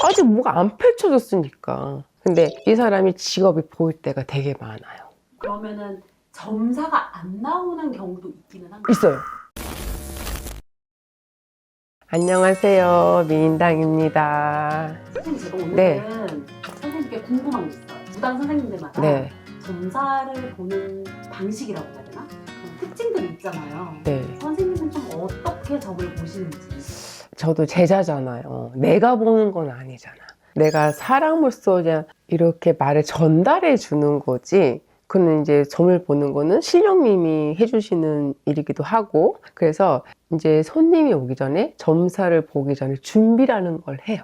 아직 뭐가 안 펼쳐졌으니까. 근데 이 사람이 직업이 보일 때가 되게 많아요. 그러면은 점사가 안 나오는 경우도 있기는 한가요? 있어요. 안녕하세요, 미인당입니다. 선생님, 제가 오늘은 네. 선생님께 궁금한 게 있어요. 무당 선생님들마다 네. 점사를 보는 방식이라고 해야 되나? 그런 특징들이 있잖아요. 네. 선생님은 좀 어떻게 점을 보시는지. 저도 제자잖아요. 내가 보는 건 아니잖아. 내가 사람으로서 그냥 이렇게 말을 전달해 주는 거지. 그는 이제 점을 보는 거는 신령님이 해주시는 일이기도 하고, 그래서 이제 손님이 오기 전에 점사를 보기 전에 준비라는 걸 해요.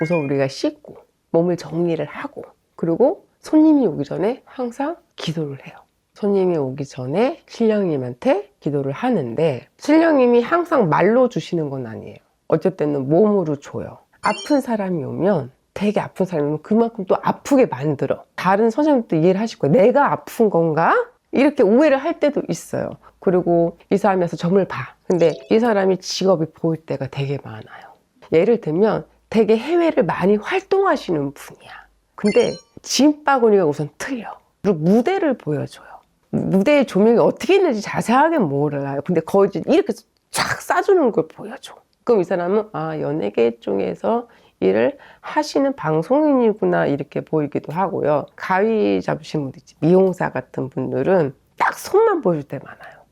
우선 우리가 씻고 몸을 정리를 하고, 그리고 손님이 오기 전에 항상 기도를 해요. 손님이 오기 전에 신령님한테 기도를 하는데, 신령님이 항상 말로 주시는 건 아니에요. 어쩔 때는 몸으로 줘요. 아픈 사람이 오면, 되게 아픈 사람이면 그만큼 또 아프게 만들어. 다른 선생님도 이해를 하실 거예요. 내가 아픈 건가? 이렇게 오해를 할 때도 있어요. 그리고 이 사람이 와서 점을 봐. 근데 이 사람이 직업이 보일 때가 되게 많아요. 예를 들면 되게 해외를 많이 활동하시는 분이야. 근데 짐바구니가 우선 틀려. 그리고 무대를 보여줘요. 무대의 조명이 어떻게 있는지 자세하게 몰라요. 근데 거의 이렇게 쫙 싸주는 걸 보여줘. 그럼 이 사람은 연예계 쪽에서 일을 하시는 방송인이구나 이렇게 보이기도 하고요. 가위 잡으신 분들 있지. 미용사 같은 분들은 딱 손만 보여줄 때 많아요.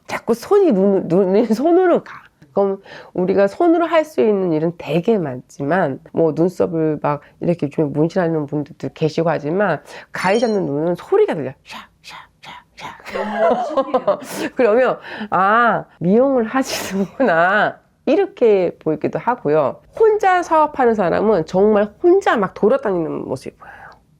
자꾸 손이 손으로 가. 그럼 우리가 손으로 할 수 있는 일은 되게 많지만 뭐 눈썹을 막 이렇게 좀 문신하는 분들도 계시고 하지만 가위 잡는 눈은 소리가 들려. 샥샥샥샥. 그러면 미용을 하시는구나. 이렇게 보이기도 하고요. 혼자 사업하는 사람은 정말 혼자 막 돌아다니는 모습이 보여요.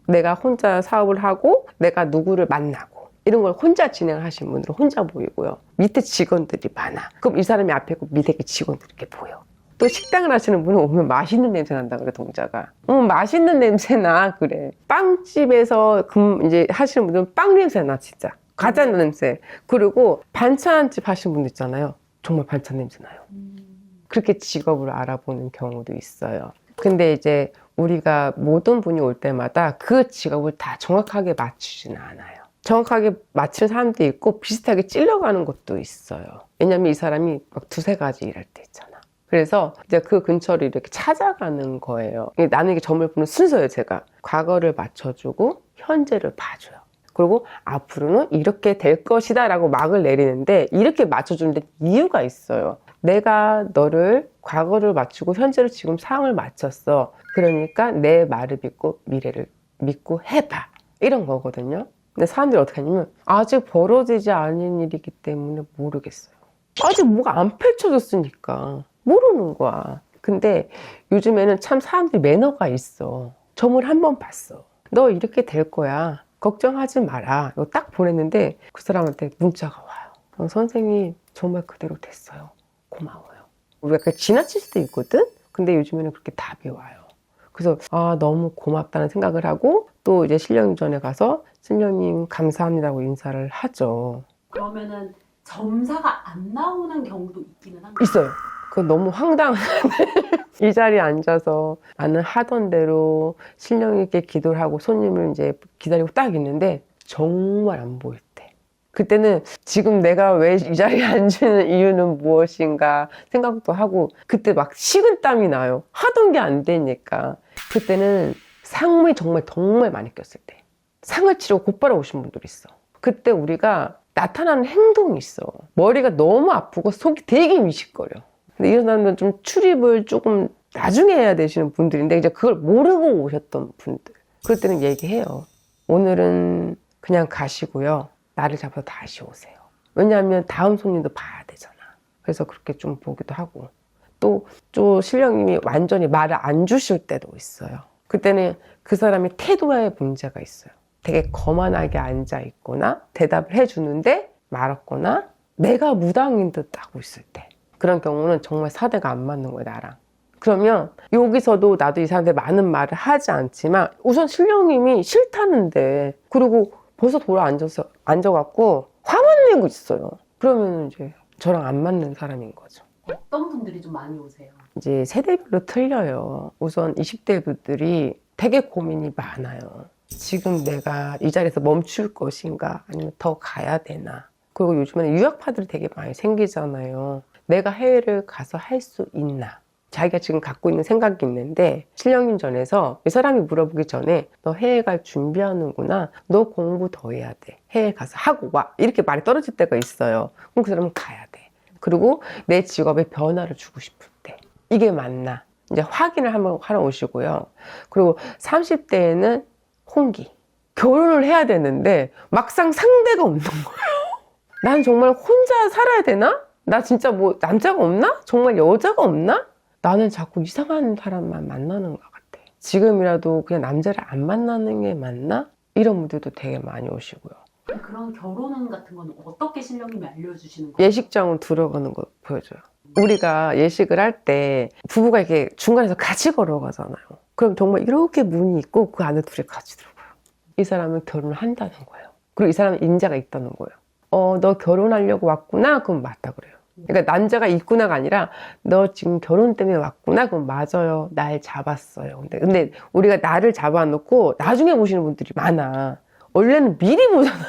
내가 혼자 사업을 하고 내가 누구를 만나고 이런 걸 혼자 진행을 하시는 분들은 혼자 보이고요. 밑에 직원들이 많아. 그럼 이 사람이 앞에 있고 밑에 직원들이 이렇게 보여. 또 식당을 하시는 분은 오면 맛있는 냄새 난다 그래, 동자가. 맛있는 냄새 나 그래. 빵집에서 이제 하시는 분들은 빵 냄새 나 진짜. 과자 냄새. 그리고 반찬집 하시는 분들 있잖아요. 정말 반찬 냄새 나요. 그렇게 직업을 알아보는 경우도 있어요. 근데 이제 우리가 모든 분이 올 때마다 그 직업을 다 정확하게 맞추지는 않아요. 정확하게 맞추는 사람도 있고 비슷하게 찔러가는 것도 있어요. 왜냐면 이 사람이 막 두세 가지 일할 때 있잖아. 그래서 이제 그 근처를 이렇게 찾아가는 거예요. 나는 이게 점을 보는 순서예요, 제가. 과거를 맞춰주고 현재를 봐줘요. 그리고 앞으로는 이렇게 될 것이다 라고 막을 내리는데 이렇게 맞춰주는 데 이유가 있어요. 내가 너를 과거를 맞추고 현재를 지금 상황을 맞췄어. 그러니까 내 말을 믿고 미래를 믿고 해봐. 이런 거거든요. 근데 사람들이 어떻게 하냐면 아직 벌어지지 않은 일이기 때문에 모르겠어요. 아직 뭐가 안 펼쳐졌으니까 모르는 거야. 근데 요즘에는 참 사람들이 매너가 있어. 점을 한번 봤어. 너 이렇게 될 거야. 걱정하지 마라. 이거 딱 보냈는데 그 사람한테 문자가 와요. 선생님 정말 그대로 됐어요. 고마워요. 우리가 지나칠 수도 있거든? 근데 요즘에는 그렇게 답이 와요. 그래서 너무 고맙다는 생각을 하고 또 이제 신령님 전에 가서 신령님 감사합니다고 인사를 하죠. 그러면은 점사가 안 나오는 경우도 있기는 한가요? 있어요. 그건 너무 황당한데 이 자리에 앉아서 나는 하던 대로 신령님께 기도를 하고 손님을 이제 기다리고 딱 있는데 정말 안 보일 때 그때는 지금 내가 왜 이 자리에 앉는 이유는 무엇인가 생각도 하고 그때 막 식은땀이 나요. 하던 게 안 되니까. 그때는 상문이 정말 많이 꼈을 때 상을 치르고 곧바로 오신 분들이 있어. 그때 우리가 나타나는 행동이 있어. 머리가 너무 아프고 속이 되게 미식거려. 근데 이런 사람들은 좀 출입을 조금 나중에 해야 되시는 분들인데 이제 그걸 모르고 오셨던 분들 그럴 때는 얘기해요. 오늘은 그냥 가시고요. 나를 잡아서 다시 오세요. 왜냐하면 다음 손님도 봐야 되잖아. 그래서 그렇게 좀 보기도 하고 또 신령님이 완전히 말을 안 주실 때도 있어요. 그때는 그 사람의 태도에 문제가 있어요. 되게 거만하게 앉아 있거나 대답을 해주는데 말았거나 내가 무당인 듯 하고 있을 때 그런 경우는 정말 사대가 안 맞는 거예요, 나랑. 그러면 여기서도 나도 이 사람한테 많은 말을 하지 않지만 우선 신령님이 싫다는데 그리고 벌써 앉아갖고 화만 내고 있어요. 그러면 이제 저랑 안 맞는 사람인 거죠. 어떤 분들이 좀 많이 오세요? 이제 세대별로 틀려요. 우선 20대 분들이 되게 고민이 많아요. 지금 내가 이 자리에서 멈출 것인가 아니면 더 가야 되나. 그리고 요즘에는 유학파들이 되게 많이 생기잖아요. 내가 해외를 가서 할 수 있나. 자기가 지금 갖고 있는 생각이 있는데 실령님 전에서 이 사람이 물어보기 전에 너 해외 갈 준비하는구나. 너 공부 더 해야 돼. 해외 가서 하고 와. 이렇게 말이 떨어질 때가 있어요. 그럼 그 사람은 가야 돼. 그리고 내 직업에 변화를 주고 싶을 때 이게 맞나? 이제 확인을 한번 하러 오시고요. 그리고 30대에는 홍기. 결혼을 해야 되는데 막상 상대가 없는 거예요. 난 정말 혼자 살아야 되나? 나 진짜 뭐 남자가 없나? 정말 여자가 없나? 나는 자꾸 이상한 사람만 만나는 것 같아. 지금이라도 그냥 남자를 안 만나는 게 맞나? 이런 분들도 되게 많이 오시고요. 그런 결혼운 같은 건 어떻게 신령님이 알려주시는 거예요? 예식장으로 들어가는 거 보여줘요. 우리가 예식을 할 때 부부가 이렇게 중간에서 같이 걸어가잖아요. 그럼 정말 이렇게 문이 있고 그 안에 둘이 같이 들어가요. 이 사람은 결혼을 한다는 거예요. 그리고 이 사람은 인자가 있다는 거예요. 너 결혼하려고 왔구나? 그럼 맞다 그래요. 그러니까 남자가 있구나가 아니라 너 지금 결혼 때문에 왔구나? 그럼 맞아요. 날 잡았어요. 근데 우리가 나를 잡아놓고 나중에 보시는 분들이 많아. 원래는 미리 보잖아요.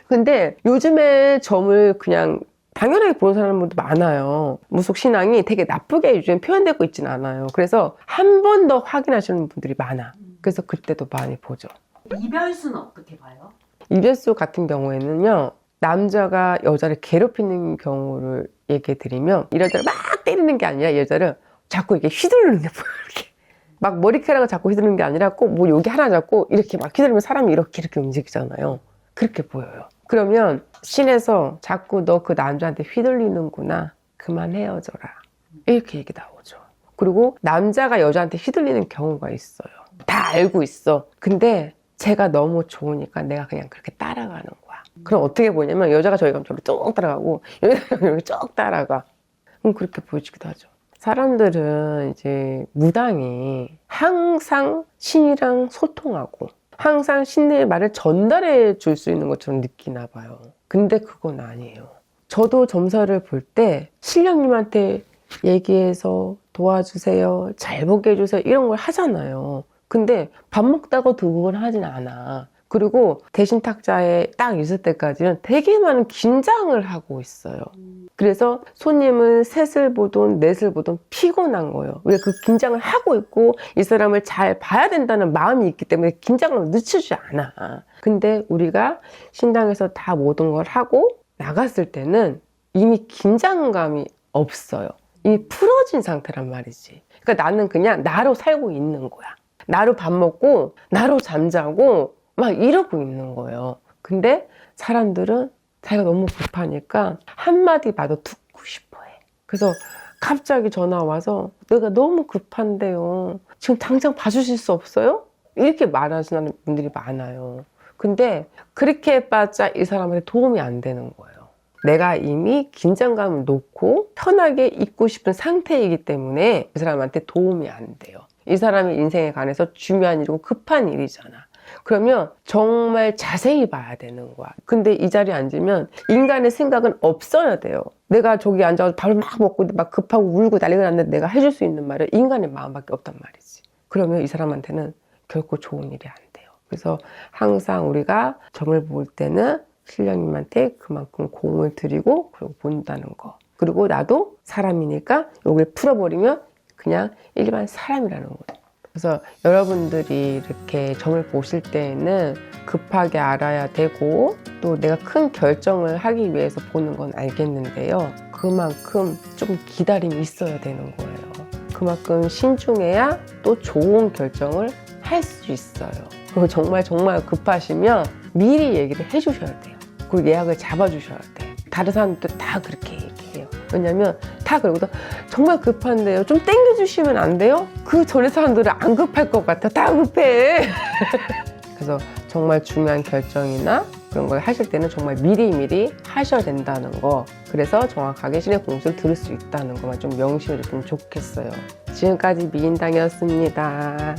근데 요즘에 점을 그냥 당연하게 보는 사람들도 많아요. 무속신앙이 되게 나쁘게 요즘 표현되고 있지는 않아요. 그래서 한 번 더 확인하시는 분들이 많아. 그래서 그때도 많이 보죠. 이별수는 어떻게 봐요? 이별수 같은 경우에는요, 남자가 여자를 괴롭히는 경우를 얘기해 드리면 이 여자를 막 때리는 게 아니라 이 여자를 자꾸 이렇게 휘두르는 게 보여요. 이렇게 막 머리카락을 자꾸 휘두르는 게 아니라 꼭 뭐 여기 하나 잡고 이렇게 막 휘두르면 사람이 이렇게 움직이잖아요. 그렇게 보여요. 그러면 신에서 자꾸 너 그 남자한테 휘둘리는구나. 그만 헤어져라. 이렇게 얘기 나오죠. 그리고 남자가 여자한테 휘둘리는 경우가 있어요. 다 알고 있어. 근데 제가 너무 좋으니까 내가 그냥 그렇게 따라가는 거야. 그럼 어떻게 보냐면 여자가 저희 감정으로 쭉 따라가고 여자가 여기 쭉 따라가. 그럼 그렇게 보여주기도 하죠. 사람들은 이제 무당이 항상 신이랑 소통하고 항상 신의 말을 전달해 줄 수 있는 것처럼 느끼나 봐요. 근데 그건 아니에요. 저도 점사를 볼 때 신령님한테 얘기해서 도와주세요, 잘 보게 해주세요 이런 걸 하잖아요. 근데 밥 먹다가 그걸 하진 않아. 그리고 대신 탁자에 딱 있을 때까지는 되게 많은 긴장을 하고 있어요. 그래서 손님은 셋을 보든 넷을 보든 피곤한 거예요. 왜 그 긴장을 하고 있고 이 사람을 잘 봐야 된다는 마음이 있기 때문에 긴장을 늦추지 않아. 근데 우리가 신당에서 다 모든 걸 하고 나갔을 때는 이미 긴장감이 없어요. 이미 풀어진 상태란 말이지. 그러니까 나는 그냥 나로 살고 있는 거야. 나로 밥 먹고 나로 잠자고 막 이러고 있는 거예요. 근데 사람들은 자기가 너무 급하니까 한마디 봐도 듣고 싶어 해. 그래서 갑자기 전화 와서 내가 너무 급한데요. 지금 당장 봐주실 수 없어요? 이렇게 말하시는 분들이 많아요. 근데 그렇게 해봤자 이 사람한테 도움이 안 되는 거예요. 내가 이미 긴장감을 놓고 편하게 있고 싶은 상태이기 때문에 이 사람한테 도움이 안 돼요. 이 사람의 인생에 관해서 중요한 일이고 급한 일이잖아. 그러면 정말 자세히 봐야 되는 거야. 근데 이 자리에 앉으면 인간의 생각은 없어야 돼요. 내가 저기 앉아서 밥을 막 먹고 막 급하고 울고 난리가 났는데 내가 해줄 수 있는 말은 인간의 마음밖에 없단 말이지. 그러면 이 사람한테는 결코 좋은 일이 안 돼요. 그래서 항상 우리가 점을 볼 때는 신령님한테 그만큼 공을 들이고 그리고 본다는 거. 그리고 나도 사람이니까 여기를 풀어버리면 그냥 일반 사람이라는 거예요. 그래서 여러분들이 이렇게 점을 보실 때에는 급하게 알아야 되고 또 내가 큰 결정을 하기 위해서 보는 건 알겠는데요. 그만큼 좀 기다림이 있어야 되는 거예요. 그만큼 신중해야 또 좋은 결정을 할 수 있어요. 그리고 정말 급하시면 미리 얘기를 해주셔야 돼요. 그리고 예약을 잡아주셔야 돼요. 다른 사람들도 다 그렇게 얘기해요. 왜냐면 다 그러고도 정말 급한데요. 좀 땡겨주시면 안 돼요? 그 전에 사람들은 안 급할 것 같아. 다 급해. 그래서 정말 중요한 결정이나 그런 걸 하실 때는 정말 미리 하셔야 된다는 거. 그래서 정확하게 신의 공수를 들을 수 있다는 것만 좀 명심해 줬으면 좋겠어요. 지금까지 미인당이었습니다.